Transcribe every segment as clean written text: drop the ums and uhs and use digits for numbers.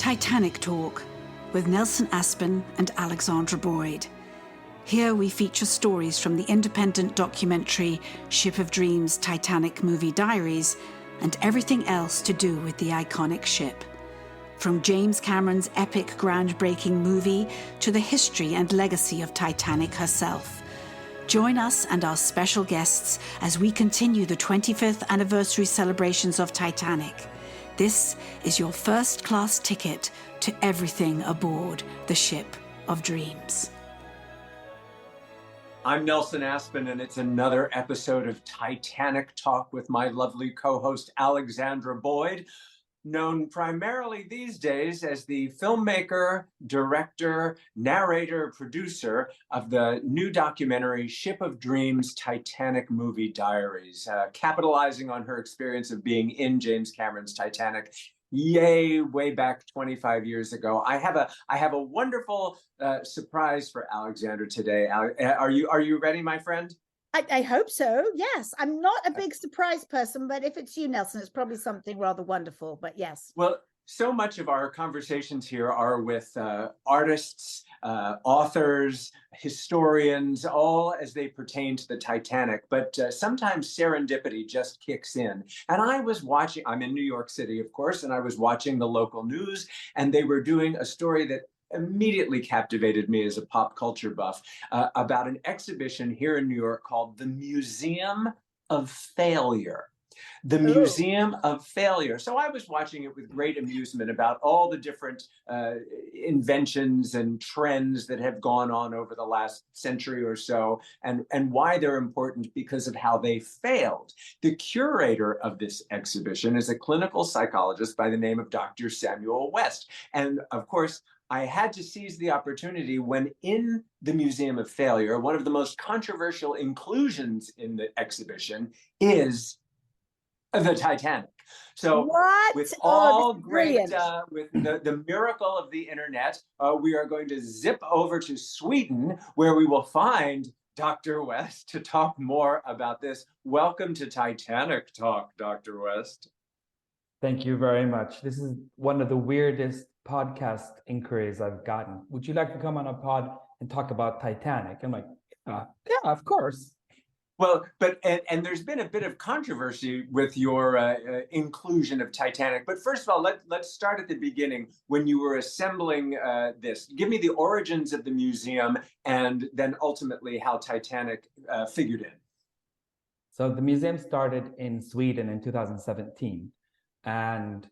Titanic Talk with Nelson Aspen and Alexandra Boyd. Here we feature stories from the independent documentary Ship of Dreams Titanic movie diaries and everything else to do with the iconic ship. From James Cameron's epic groundbreaking movie to the history and legacy of Titanic herself. Join us and our special guests as we continue the 25th anniversary celebrations of Titanic. This is your first-class ticket to everything aboard the Ship of Dreams. I'm Nelson Aspen, and it's another episode of Titanic Talk with my lovely co-host, Alexandra Boyd, known primarily these days as the filmmaker, director, narrator, producer of the new documentary Ship of Dreams Titanic movie diaries, capitalizing on her experience of being in James Cameron's Titanic. Way back 25 years ago. I have a wonderful surprise for Alexandra today. Are you ready, my friend? I hope so. Yes, I'm not a big surprise person, but if it's you, Nelson, it's probably something rather wonderful. But yes. Well, so much of our conversations here are with artists, authors, historians, all as they pertain to the Titanic. But sometimes serendipity just kicks in. And I was watching, I'm in New York City, of course, and I was watching the local news, and they were doing a story that immediately captivated me as a pop culture buff about an exhibition here in New York called the Museum of Failure. The Museum of Failure. So I was watching it with great amusement about all the different inventions and trends that have gone on over the last century or so, and why they're important because of how they failed. The curator of this exhibition is a clinical psychologist by the name of Dr. Samuel West. And of course, I had to seize the opportunity when in the Museum of Failure, one of the most controversial inclusions in the exhibition is the Titanic. So with all great, with the miracle of the internet, we are going to zip over to Sweden, where we will find Dr. West to talk more about this. Welcome to Titanic Talk, Dr. West. Thank you very much. This is one of the weirdest podcast inquiries I've gotten. Would you like to come on a pod and talk about Titanic? I'm like, yeah, of course. Well, but and there's been a bit of controversy with your inclusion of Titanic. But first of all, let's start at the beginning when you were assembling this. Give me the origins of the museum and then ultimately how Titanic figured in. So the museum started in Sweden in 2017, and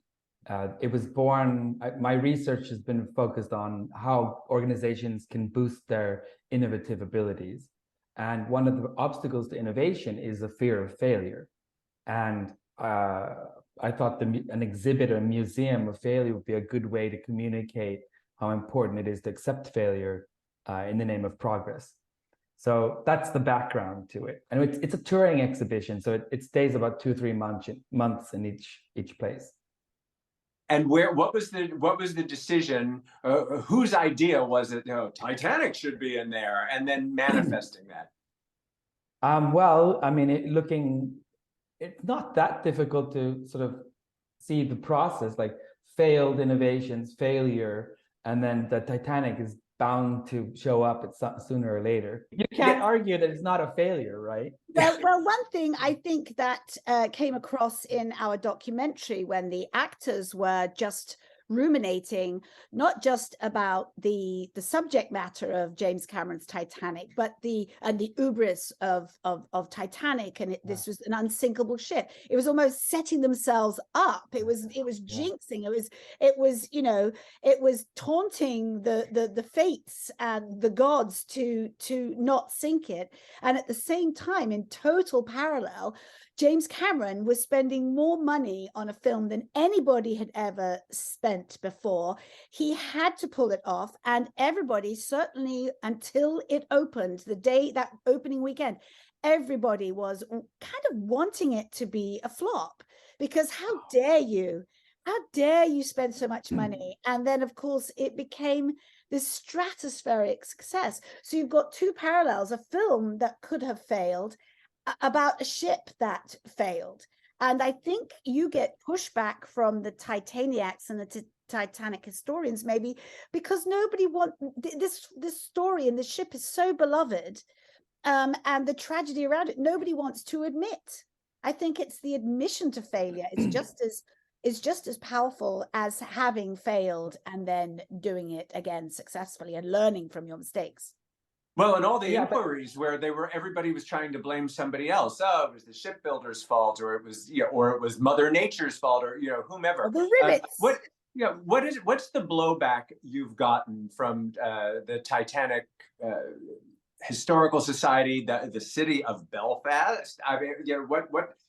it was born. My research has been focused on how organizations can boost their innovative abilities. And one of the obstacles to innovation is the fear of failure. And I thought an exhibit or a museum of failure would be a good way to communicate how important it is to accept failure in the name of progress. So that's the background to it. And it's a touring exhibition, so it stays about 2-3 months in each place. And what was the decision? Whose idea was it? Titanic should be in there, and then manifesting that. Well, I mean, it's not that difficult to sort of see the process, like failed innovations, failure, and then the Titanic is bound to show up sooner or later. You can't argue that it's not a failure, right? Well, one thing I think that came across in our documentary when the actors were just ruminating, not just about the subject matter of James Cameron's Titanic, but the hubris of Titanic, and this was an unsinkable ship. It was almost setting themselves up. It was jinxing. It was taunting the fates and the gods to not sink it. And at the same time, in total parallel, James Cameron was spending more money on a film than anybody had ever spent before. He had to pull it off, and everybody, certainly until it opened, the day, that opening weekend, everybody was kind of wanting it to be a flop, because how dare you spend so much money? And then, of course, it became this stratospheric success. So you've got two parallels: a film that could have failed, about a ship that failed. And I think you get pushback from the Titaniacs and the Titanic historians, maybe because nobody this story and the ship is so beloved, and the tragedy around it, nobody wants to admit. I think it's the admission to failure. It's just as powerful as having failed and then doing it again successfully and learning from your mistakes. Well, and all the inquiries where everybody was trying to blame somebody else. Oh, it was the shipbuilder's fault, or it was Mother Nature's fault, or whomever. Or the rivets. What's the blowback you've gotten from the Titanic Historical Society, the city of Belfast? I mean,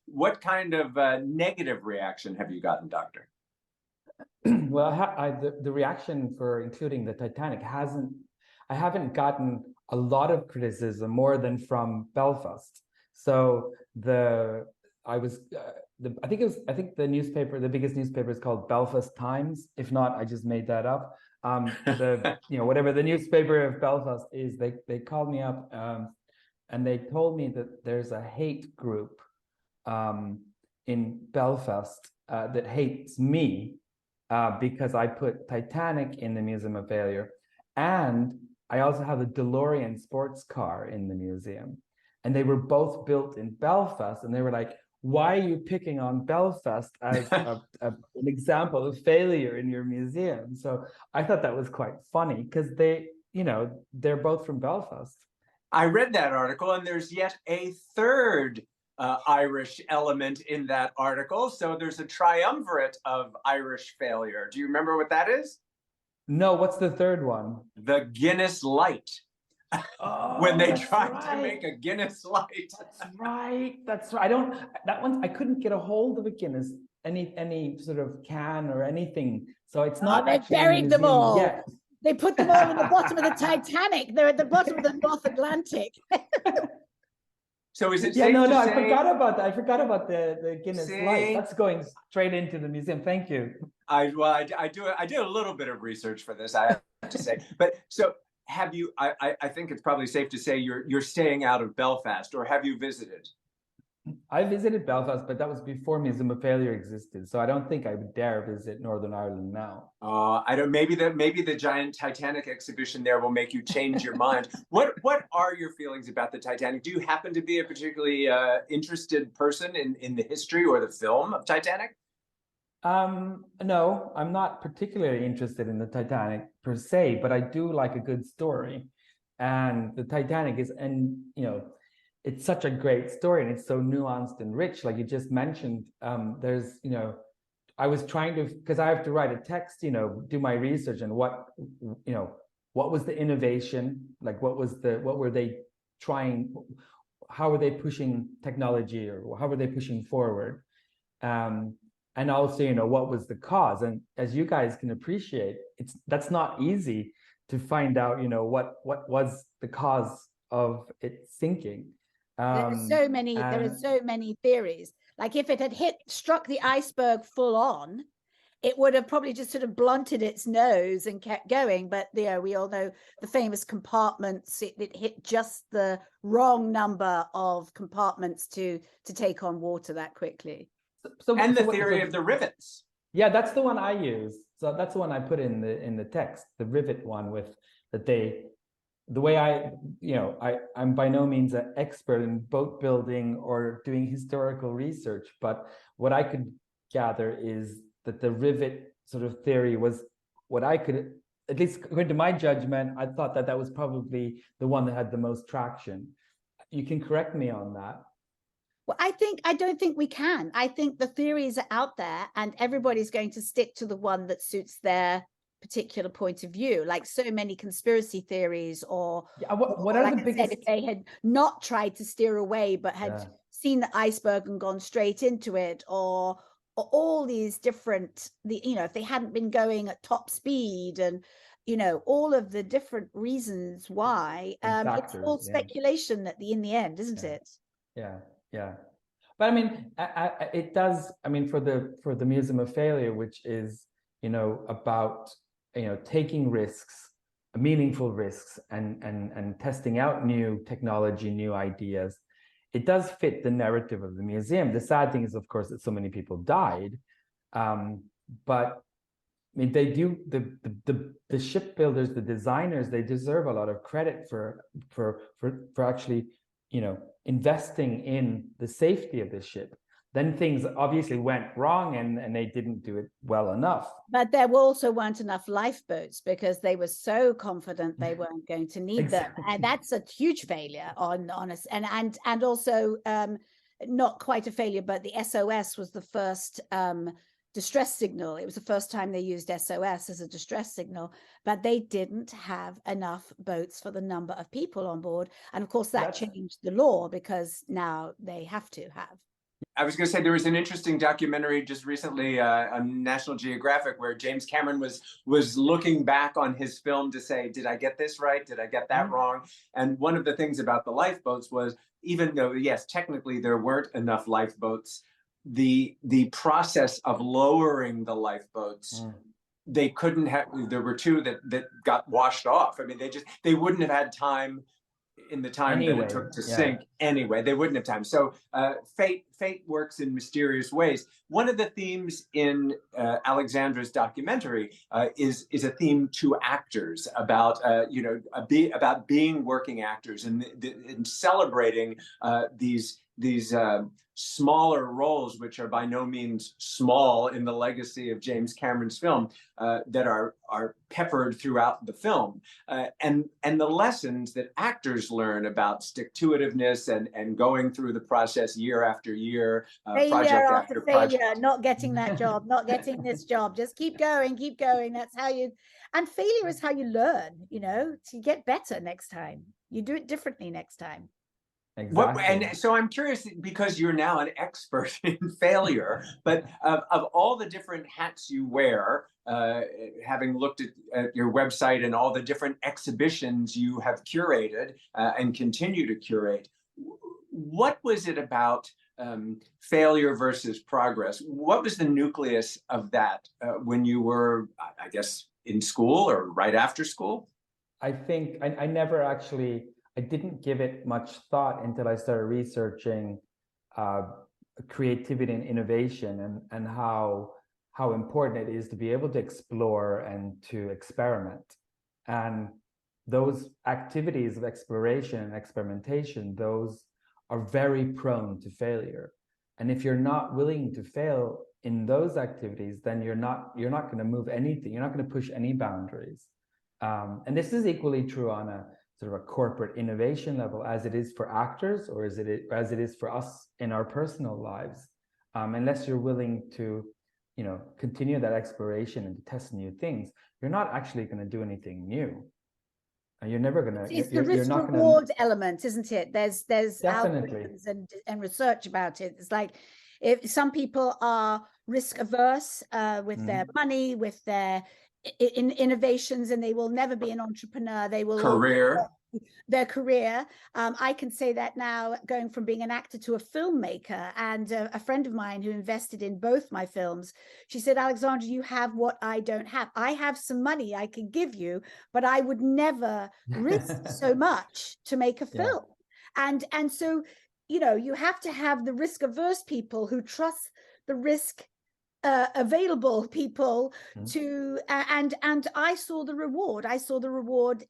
what kind of negative reaction have you gotten, Doctor? Well, the reaction for including the Titanic I haven't gotten a lot of criticism more than from Belfast. So I think the newspaper, the biggest newspaper, is called Belfast Times. If not, I just made that up. Whatever the newspaper of Belfast is, they called me up and they told me that there's a hate group in Belfast that hates me because I put Titanic in the Museum of Failure, and I also have a DeLorean sports car in the museum, and they were both built in Belfast, and they were like, why are you picking on Belfast as an example of failure in your museum? So I thought that was quite funny because they're both from Belfast. I read that article, and there's yet a third Irish element in that article. So there's a triumvirate of Irish failure. Do you remember what that is? No, what's the third one? The Guinness Light. Oh, when they tried to make a Guinness Light. That's right. I couldn't get a hold of a Guinness, any sort of can or anything. So it's not. They buried them all. Yet. They put them all in the bottom of the Titanic. They're at the bottom of the North Atlantic. So is it? Yeah, no. I forgot about that. I forgot about the Guinness Light. That's going straight into the museum. Thank you. I did a little bit of research for this, I have to say. But so have you? I think it's probably safe to say you're staying out of Belfast, or have you visited? I visited Belfast, but that was before Museum of Failure existed, so I don't think I would dare visit Northern Ireland now. I don't. Maybe the giant Titanic exhibition there will make you change your mind. What are your feelings about the Titanic? Do you happen to be a particularly interested person in the history or the film of Titanic? No, I'm not particularly interested in the Titanic per se, but I do like a good story, and the Titanic is, it's such a great story, and it's so nuanced and rich, like you just mentioned. There's, I was trying to, because I have to write a text, do my research, and what was the innovation, like what were they trying, how were they pushing technology, or how were they pushing forward, and also, what was the cause? And as you guys can appreciate, that's not easy to find out, what was the cause of it sinking. There are so many theories. Like if it had struck the iceberg full on, it would have probably just sort of blunted its nose and kept going. But we all know the famous compartments. It hit just the wrong number of compartments to take on water that quickly. And the theory of the rivets. Yeah, that's the one I use. So that's the one I put in the text, the rivet one, with that the way I'm by no means an expert in boat building or doing historical research, but what I could gather is that the rivet sort of theory was what I could, at least according to my judgment, I thought that was probably the one that had the most traction. You can correct me on that. Well, I don't think we can. I think the theories are out there, and everybody's going to stick to the one that suits their particular point of view, like so many conspiracy theories, or what are the biggest? If they had not tried to steer away but had seen the iceberg and gone straight into it, or all these different, if they hadn't been going at top speed, and all of the different reasons why. It's all speculation in the end, isn't it? Yeah, but I mean, it does. I mean, for the Museum of Failure, which is about taking risks, meaningful risks, and testing out new technology, new ideas, it does fit the narrative of the museum. The sad thing is, of course, that so many people died, but mean, they do the shipbuilders, the designers, they deserve a lot of credit for actually, you know, investing in the safety of the ship. Then things obviously went wrong, and they didn't do it well enough. But there also weren't enough lifeboats because they were so confident they weren't going to need them, and that's a huge failure on us. And also not quite a failure, but the SOS was the first distress signal. It was the first time they used SOS as a distress signal, but they didn't have enough boats for the number of people on board. And of course, that changed the law because now they have to have. I was going to say there was an interesting documentary just recently on National Geographic where James Cameron was looking back on his film to say, did I get this right? Did I get that wrong? And one of the things about the lifeboats was, even though, yes, technically there weren't enough lifeboats, the process of lowering the lifeboats, they couldn't have, there were two that got washed off. I mean, they wouldn't have had time in the time that it took to sink anyway. They wouldn't have time. So fate works in mysterious ways. One of the themes in Alexandra's documentary is a theme to actors about about being working actors and celebrating these smaller roles, which are by no means small in the legacy of James Cameron's film, that are peppered throughout the film, and the lessons that actors learn about stick-to-itiveness and going through the process year after year, project after failure, project. not getting that job, not getting this job, just keep going. That's how you, and failure is how you learn, you know, to get better next time. You do it differently next time. Exactly. And so I'm curious, because you're now an expert in failure, but of all the different hats you wear, having looked at your website and all the different exhibitions you have curated and continue to curate, what was it about failure versus progress? What was the nucleus of that when you were, I guess, in school or right after school? I think I never actually, I didn't give it much thought until I started researching creativity and innovation and how important it is to be able to explore and to experiment. And those activities of exploration and experimentation, those are very prone to failure. And if you're not willing to fail in those activities, then you're not going to move anything. You're not going to push any boundaries. And this is equally true on a sort of a corporate innovation level as it is for actors, or as it is for us in our personal lives. Unless you're willing to, you know, continue that exploration and to test new things, you're not actually going to do anything new. And you're never going to. It's the risk-reward element, isn't it? There's algorithms and research about it. It's like, if some people are risk averse with their money, with their innovations, and they will never be an entrepreneur. They will their career. I can say that now, going from being an actor to a filmmaker. And a friend of mine who invested in both my films, she said, Alexandra, you have what I don't have. I have some money I can give you, but I would never risk so much to make a film. And so, you know, you have to have the risk averse people who trust the risk available people to and I saw the reward.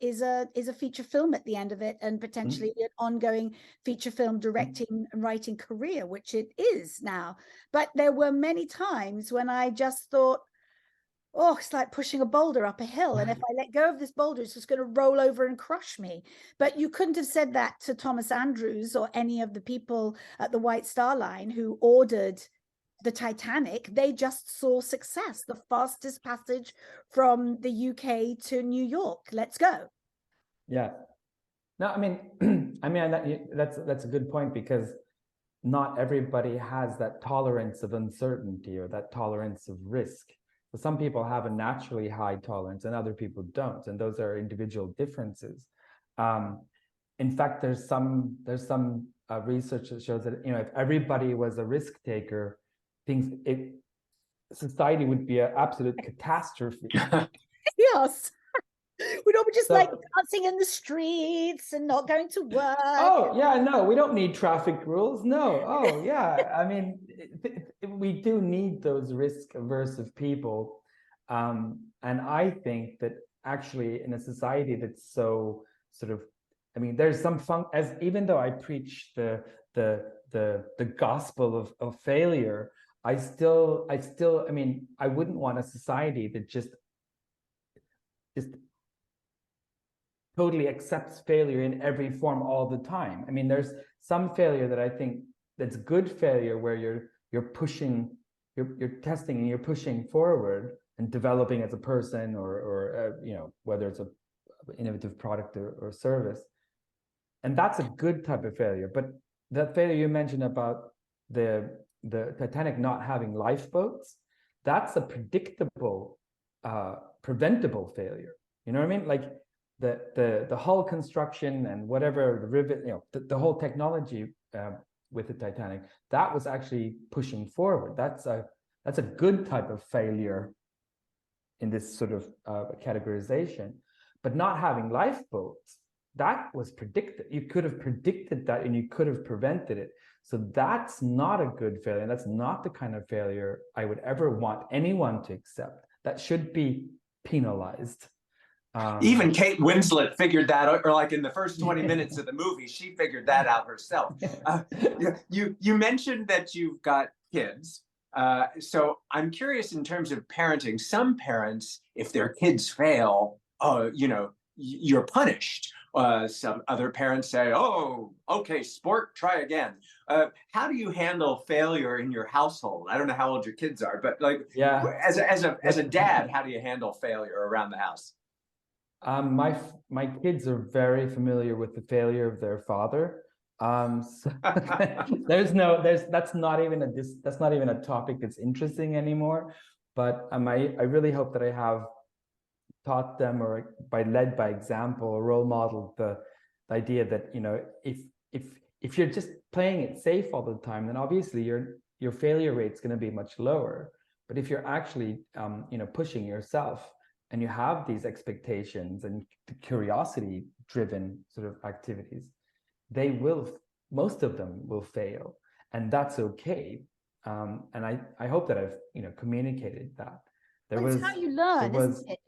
Is a feature film at the end of it, and potentially an ongoing feature film directing and writing career, which it is now. But there were many times when I just thought, oh, it's like pushing a boulder up a hill, and if I let go of this boulder, it's just going to roll over and crush me. But you couldn't have said that to Thomas Andrews or any of the people at the White Star Line who ordered the Titanic. They just saw success, the fastest passage from the UK to New York. Let's go. Yeah. No, I mean, that's a good point, because not everybody has that tolerance of uncertainty or that tolerance of risk. So some people have a naturally high tolerance and other people don't, and those are individual differences. In fact, there's some research that shows that, you know, if everybody was a risk taker, society would be an absolute catastrophe. Yes. We'd all be just like dancing in the streets and not going to work. Oh, yeah, no, we don't need traffic rules. No. Oh, yeah. I mean, we do need those risk averse people. And I think that actually in a society that's so sort of, I mean, there's some fun, as even though I preach the gospel of failure, I still, I mean, I wouldn't want a society that just totally accepts failure in every form all the time. I mean, there's some failure that I think that's good failure where you're pushing, you're testing and you're pushing forward and developing as a person, or you know, whether it's a innovative product or service. And that's a good type of failure. But that failure you mentioned about the Titanic not having lifeboats, that's a predictable, preventable failure. You know what I mean? Like the hull construction and whatever, the rivet, you know, the whole technology with the Titanic, that was actually pushing forward. That's a good type of failure in this sort of categorization. But not having lifeboats, that was predicted. You could have predicted that and you could have prevented it. So that's not a good failure. That's not the kind of failure I would ever want anyone to accept. That should be penalized. Even Kate Winslet figured that out, or like in the first 20 minutes of the movie, she figured that out herself. You mentioned that you've got kids. So I'm curious in terms of parenting. Some parents, if their kids fail, you know, you're punished. Some other parents say, oh, okay, sport, try again. How do you handle failure in your household? I don't know how old your kids are, but like, as a dad, how do you handle failure around the house? My kids are very familiar with the failure of their father. So that's not even a topic that's interesting anymore. But I really hope that I have taught them, or led by example or role model, the idea that, you know, if you're just playing it safe all the time, then obviously your failure rate is going to be much lower. But if you're actually you know, pushing yourself, and you have these expectations and curiosity driven sort of activities, most of them will fail, and that's okay. And I hope that I've, you know, communicated that. It's how you learn, isn't it?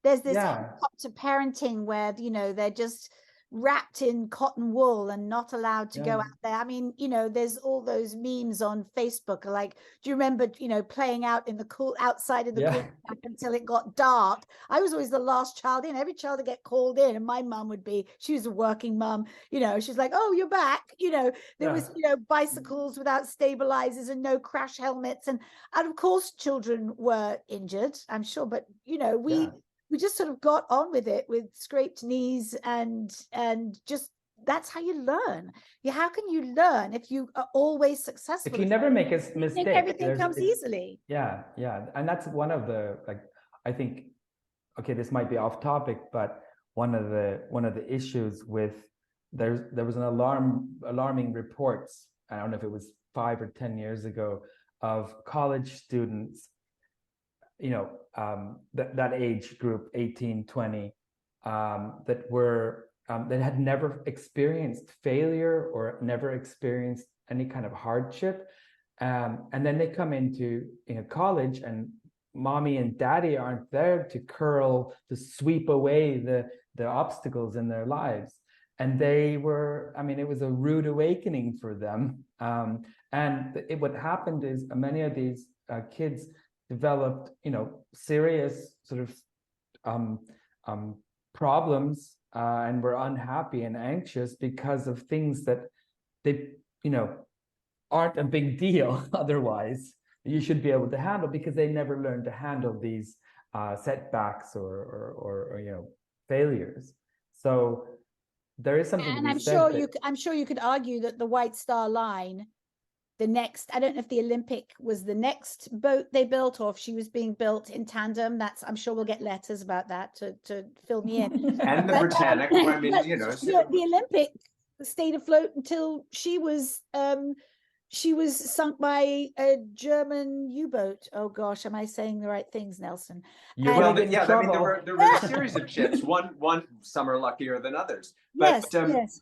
There's this helicopter parenting where, you know, they're just wrapped in cotton wool and not allowed to go out there. I mean, you know, there's all those memes on Facebook, like, do you remember, you know, playing out in the cool outside of the cool until it got dark? I was always the last child in. Every child would get called in, and my mum would be, she was a working mum, you know, she's like, oh, you're back. You know, there was, you know, bicycles without stabilizers and no crash helmets, and of course children were injured, I'm sure, but you know, we just sort of got on with it with scraped knees, and just, that's how you learn. How can you learn if you are always successful? If you never make a mistake, everything comes easily. Yeah. And that's one of the, like, I think, okay, this might be off topic, but one of the issues with, there was an alarming reports, I don't know if it was 5 or 10 years ago, of college students, you know, that age group, 18, 20, that had never experienced failure or never experienced any kind of hardship. And then they come into, you know, college, and mommy and daddy aren't there to sweep away the obstacles in their lives. And they were, I mean, it was a rude awakening for them. And what happened is many of these kids developed, you know, serious sort of problems, and were unhappy and anxious because of things that they, you know, aren't a big deal otherwise. You should be able to handle, because they never learned to handle these setbacks or you know, failures. So there is something. And I'm sure you could argue that the White Star Line, the next, I don't know if the Olympic was the next boat they built, or if she was being built in tandem. I'm sure we'll get letters about that to fill me in. And the Britannic, I mean, you know. The Olympic stayed afloat until she was sunk by a German U-boat. Oh gosh, am I saying the right things, Nelson? Well, yeah, I mean, there were a series of ships. One, some are luckier than others. But, yes.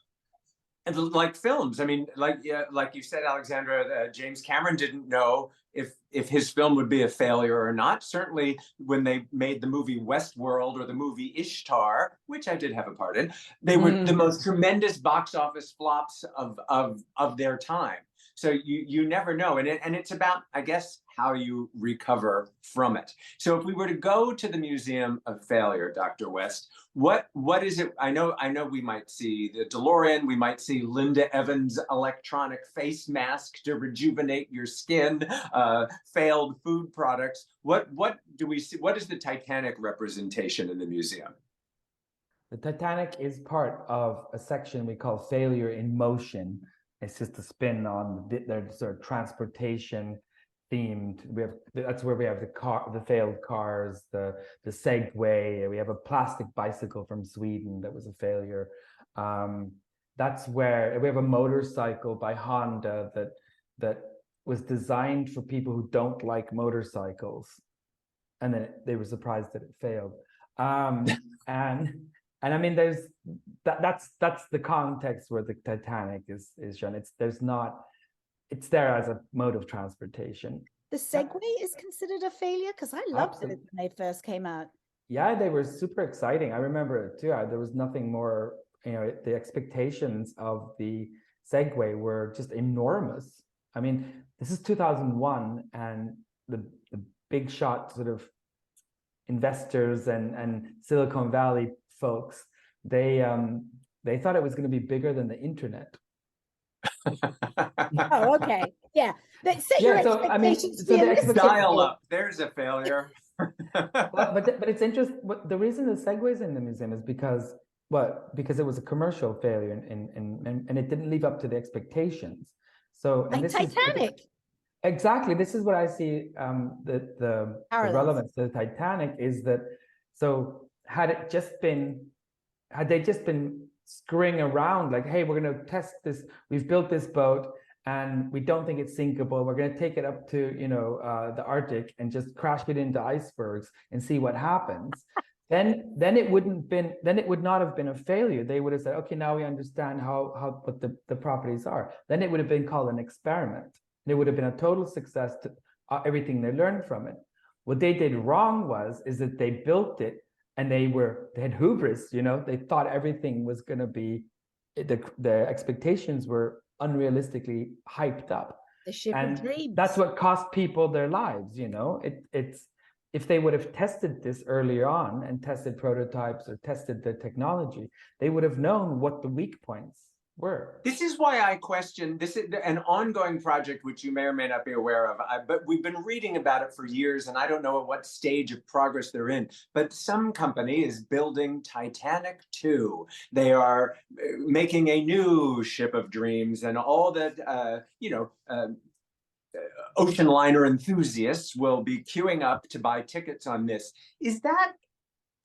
And like films, I mean, like you said, Alexandra, James Cameron didn't know if his film would be a failure or not. Certainly, when they made the movie Westworld or the movie Ishtar, which I did have a part in, they were the most tremendous box office flops of their time. So you never know, and it's about, I guess, how you recover from it. So if we were to go to the Museum of Failure, Dr. West, what is it? I know we might see the DeLorean, we might see Linda Evans' electronic face mask to rejuvenate your skin, failed food products. What do we see? What is the Titanic representation in the museum? The Titanic is part of a section we call Failure in Motion. It's just a spin on their sort of transportation themed. That's where we have the failed cars, the Segway. We have a plastic bicycle from Sweden that was a failure. That's where we have a motorcycle by Honda that was designed for people who don't like motorcycles, and then they were surprised that it failed. And I mean, that's the context where the Titanic is shown. It's there as a mode of transportation. The Segway is considered a failure, because I loved it when they first came out. Yeah, they were super exciting. I remember it too. There was nothing more. The expectations of the Segway were just enormous. I mean, this is 2001, and the big shot sort of investors and Silicon Valley folks, they thought it was going to be bigger than the internet. Oh, okay. Yeah. So I mean, so dial up. There's a failure. but it's interesting. The reason the Segway's in the museum is because it was a commercial failure and it didn't live up to the expectations. So like Titanic. Exactly. This is what I see. The relevance to the Titanic is that, so had they just been screwing around, like, hey, we're going to test this. We've built this boat and we don't think it's sinkable. We're going to take it up to the Arctic and just crash it into icebergs and see what happens. Then it would not have been a failure. They would have said, okay, now we understand what the properties are. Then it would have been called an experiment. It would have been a total success to everything they learned from it. What they did wrong is that they built it and they had hubris, they thought everything was going to be, the expectations were unrealistically hyped up. The ship of dreams. That's what cost people their lives, it's, if they would have tested this earlier on and tested prototypes or tested the technology, they would have known what the weak points were. This is why I question, this is an ongoing project which you may or may not be aware of, but we've been reading about it for years and I don't know at what stage of progress they're in, but some company is building Titanic 2. They are making a new ship of dreams, and all that, ocean liner enthusiasts will be queuing up to buy tickets on this. Is that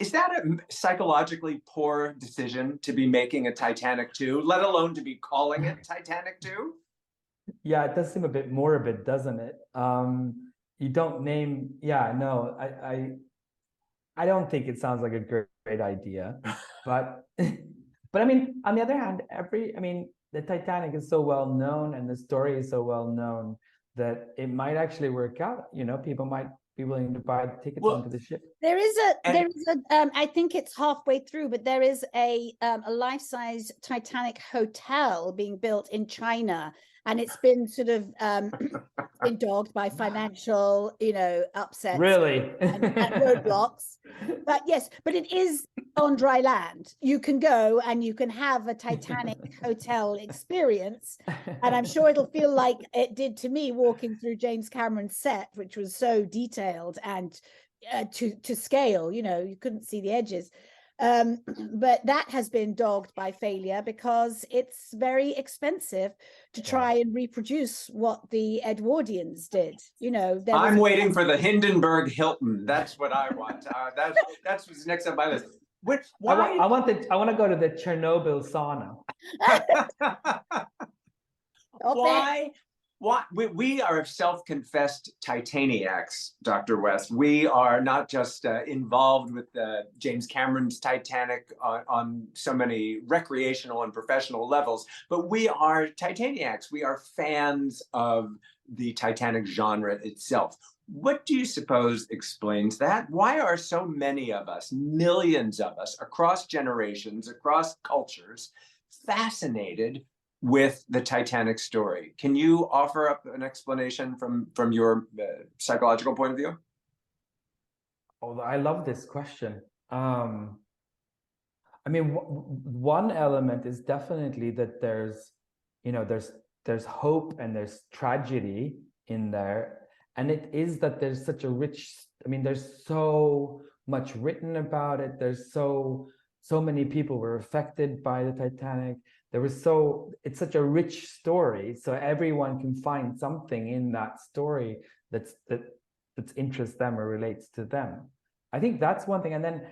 a psychologically poor decision to be making a Titanic 2, let alone to be calling it Titanic 2? Yeah, it does seem a bit morbid, doesn't it? You don't name, no, I don't think it sounds like a great idea. But I mean, on the other hand, the Titanic is so well known and the story is so well known that it might actually work out. People might be willing to buy the tickets onto the ship. There is I think it's halfway through, but there is a life-size Titanic hotel being built in China, and it's been sort of been dogged by financial, upsets, really, and roadblocks. But yes, but it is on dry land. You can go and you can have a Titanic hotel experience, and I'm sure it'll feel like it did to me walking through James Cameron's set, which was so detailed and to scale. You couldn't see the edges. But that has been dogged by failure because it's very expensive to try and reproduce what the Edwardians did. I'm waiting for the Hindenburg Hilton. That's what I want. That's what's next on my list. I want to go to the Chernobyl sauna. What we are self-confessed Titaniacs, Dr. West. We are not just involved with James Cameron's Titanic on so many recreational and professional levels, but we are Titaniacs. We are fans of the Titanic genre itself. What do you suppose explains that? Why are so many of us, millions of us, across generations, across cultures, fascinated with the Titanic story? Can you offer up an explanation from your psychological point of view? Oh, I love this question. I mean, one element is definitely that there's, you know, there's hope and there's tragedy in there, and it is that there's such a rich. I mean, there's so much written about it. There's so many people were affected by the Titanic. It's such a rich story, so everyone can find something in that story that's interests them or relates to them. I think that's one thing. And then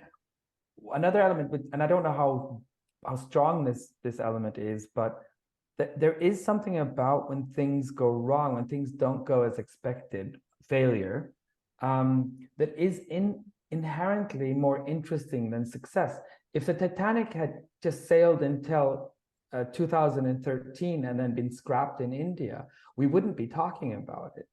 another element, and I don't know how strong this element is, but there is something about when things go wrong, when things don't go as expected, failure, that is inherently more interesting than success. If the Titanic had just sailed until 2013 and then been scrapped in India, we wouldn't be talking about it.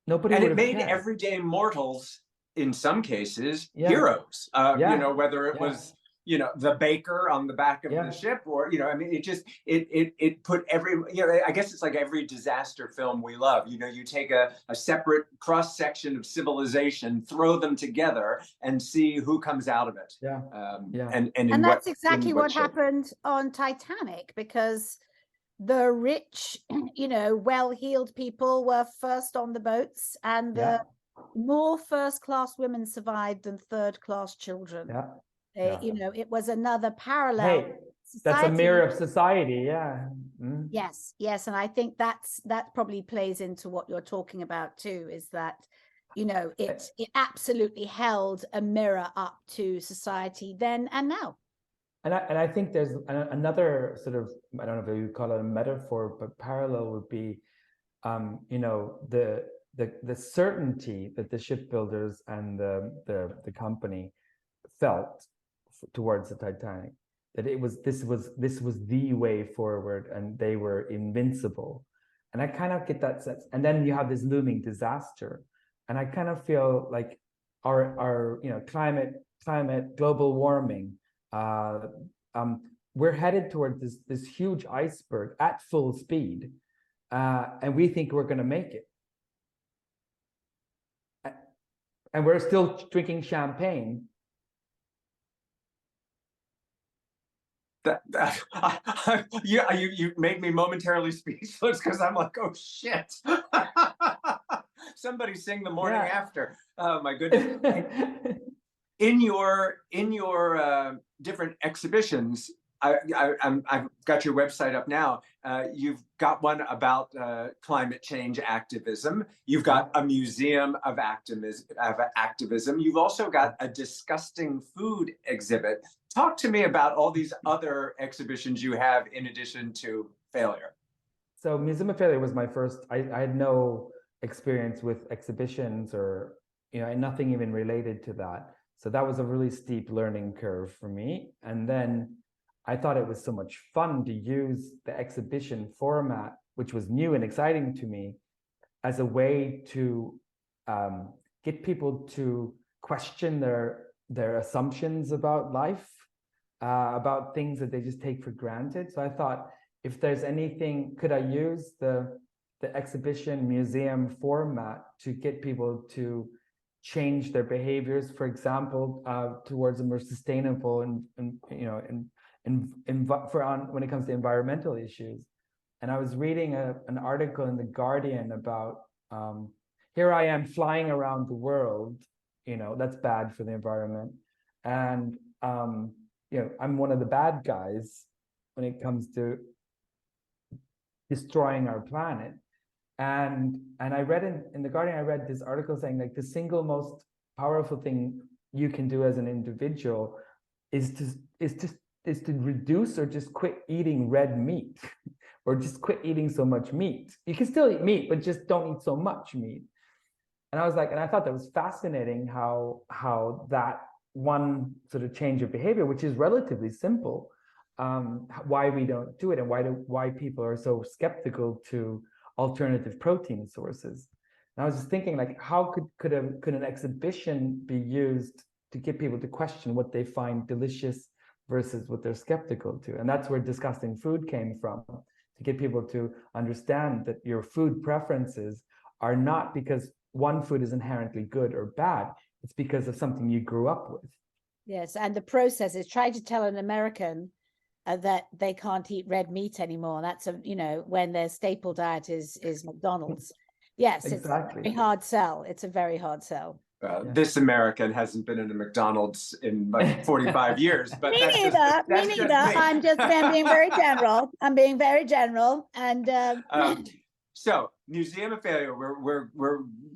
Nobody and would it have made cared. everyday mortals, in some cases, Yeah. heroes. Yeah. You know, whether it Yeah. was, you know, the baker on the back of Yeah. the ship, or, you know, I mean, it put every, you know, I guess it's like every disaster film we love. You know, you take a separate cross section of civilization, throw them together, and see who comes out of it. Yeah. Yeah. And And that's exactly what shape. happened on Titanic, because the rich, you know, well-heeled people were first on the boats, and the more first-class women survived than third-class children. Yeah. You know, it was another parallel. Hey, that's a mirror of society. Yeah. Mm. Yes, and I think that probably plays into what you're talking about too, is that, you know, it absolutely held a mirror up to society then and now. And I think there's another sort of, I don't know if you call it a metaphor, but parallel would be, you know, the certainty that the shipbuilders and the company felt towards the Titanic, that this was the way forward and they were invincible. And I kind of get that sense. And then you have this looming disaster, and I kind of feel like our you know, climate, global warming, we're headed toward this huge iceberg at full speed, and we think we're going to make it, and we're still drinking champagne. You made me momentarily speechless, because I'm like, oh shit. Somebody sing The Morning After. Oh my goodness. In your different exhibitions, I've got your website up now. You've got one about climate change activism. You've got a museum of activism. You've also got a disgusting food exhibit. Talk to me about all these other exhibitions you have in addition to Failure. So Museum of Failure was my first. I had no experience with exhibitions, or, you know, nothing even related to that. So that was a really steep learning curve for me. And then I thought it was so much fun to use the exhibition format, which was new and exciting to me, as a way to get people to question their assumptions about life, about things that they just take for granted. So I thought, if there's anything, could I use the exhibition museum format to get people to change their behaviors, for example, towards a more sustainable and you know, when it comes to environmental issues. And I was reading an article in The Guardian about, here I am flying around the world, you know, that's bad for the environment. And, you know, I'm one of the bad guys when it comes to destroying our planet. And I read in The Guardian, I read this article saying, like, the single most powerful thing you can do as an individual is to reduce or just quit eating red meat, or just quit eating so much meat. You can still eat meat, but just don't eat so much meat. And I was like, and I thought that was fascinating how that one sort of change of behavior, which is relatively simple, why we don't do it, and why people are so skeptical to alternative protein sources. And I was just thinking, like, how could an exhibition be used to get people to question what they find delicious versus what they're skeptical to? And that's where discussing food came from, to get people to understand that your food preferences are not because one food is inherently good or bad. It's because of something you grew up with. Yes, and the process is trying to tell an American that they can't eat red meat anymore. That's when their staple diet is McDonald's. Yes, exactly. It's a very hard sell. It's a very hard sell. This American hasn't been in a McDonald's in like 45 years. But Me neither. I'm being very general. I'm being very general. And so, Museum of Failure. We're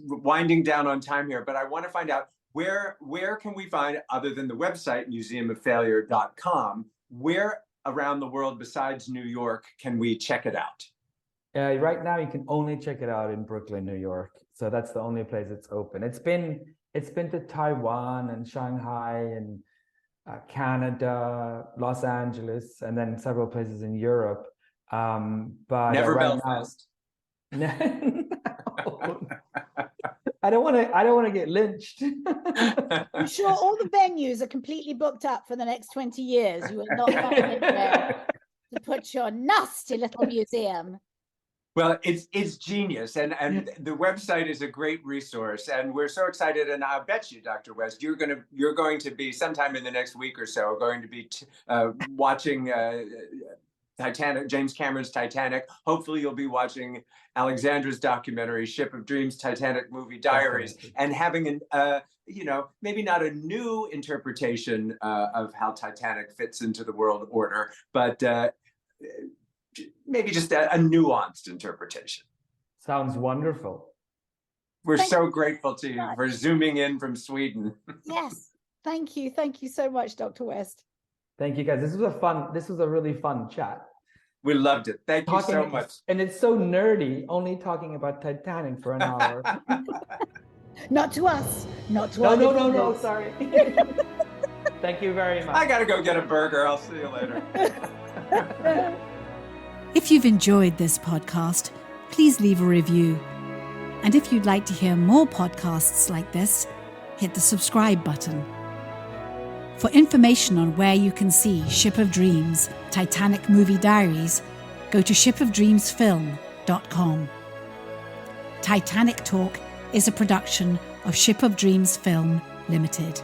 winding down on time here, but I want to find out where can we find, other than the website museumoffailure.com, where around the world besides New York can we check it out? Right now, you can only check it out in Brooklyn, New York. So that's the only place it's open. It's been to Taiwan and Shanghai and Canada, Los Angeles, and then several places in Europe. But never right Belfast. Now, I don't want to get lynched. I'm sure all the venues are completely booked up for the next 20 years. You will not find anywhere to put your nasty little museum. Well, it's genius, and the website is a great resource, and we're so excited. And I bet you, Dr. West, you're going to be sometime in the next week or so going to be watching Titanic, James Cameron's Titanic. Hopefully, you'll be watching Alexandra's documentary, Ship of Dreams, Titanic movie diaries, and having maybe not a new interpretation of how Titanic fits into the world order, but maybe just a nuanced interpretation. Sounds wonderful. We're so grateful to you for zooming in from Sweden. Yes, thank you so much, Dr. West. Thank you, guys. This was a really fun chat. We loved it. Thank you so much. And it's so nerdy, only talking about Titanic for an hour. Not to us. Not to No, sorry. Thank you very much. I gotta go get a burger. I'll see you later. If you've enjoyed this podcast, please leave a review. And if you'd like to hear more podcasts like this, hit the subscribe button. For information on where you can see Ship of Dreams, Titanic movie diaries, go to shipofdreamsfilm.com. Titanic Talk is a production of Ship of Dreams Film Limited.